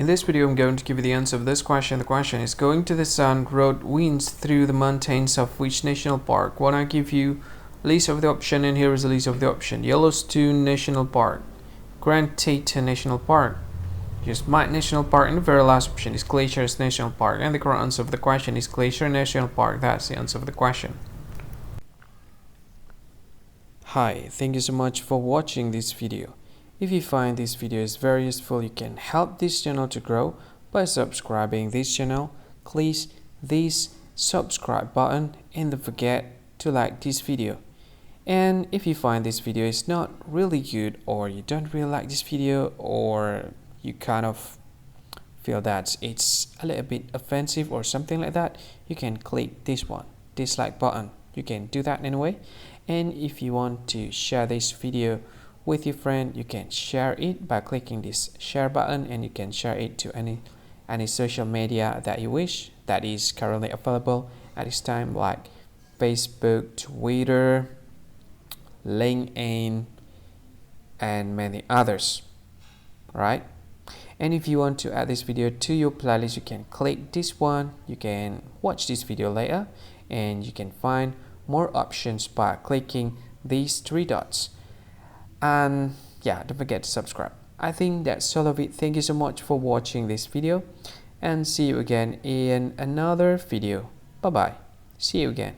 In this video, I'm going to give you the answer of this question. The question is, going to the sun, road winds through the mountains of which national park? When I give you list of the option, and here is the list of the option: Yellowstone National Park, Grand Teton National Park, Yosemite National Park, and the very last option is Glaciers National Park. And the correct answer of the question is Glacier National Park. That's the answer of the question. Hi, thank you so much for watching this video. If you find this video is very useful, you can help this channel to grow by subscribing this channel. Please this subscribe button and don't forget to like this video. And if you find this video is not really good, or you don't really like this video, or you kind of feel that it's a little bit offensive or something like that, you can click this one, dislike button. You can do that anyway. And if you want to share this video with your friend, you can share it by clicking this share button, and you can share it to any social media that you wish that is currently available at this time, like Facebook, Twitter, LinkedIn, and many others, right? And if you want to add this video to your playlist, you can click this one. You can watch this video later, and you can find more options by clicking these three dots. And yeah, don't forget to subscribe. I think that's all of it. Thank you so much for watching this video, and see you again in another video. Bye bye. See you again.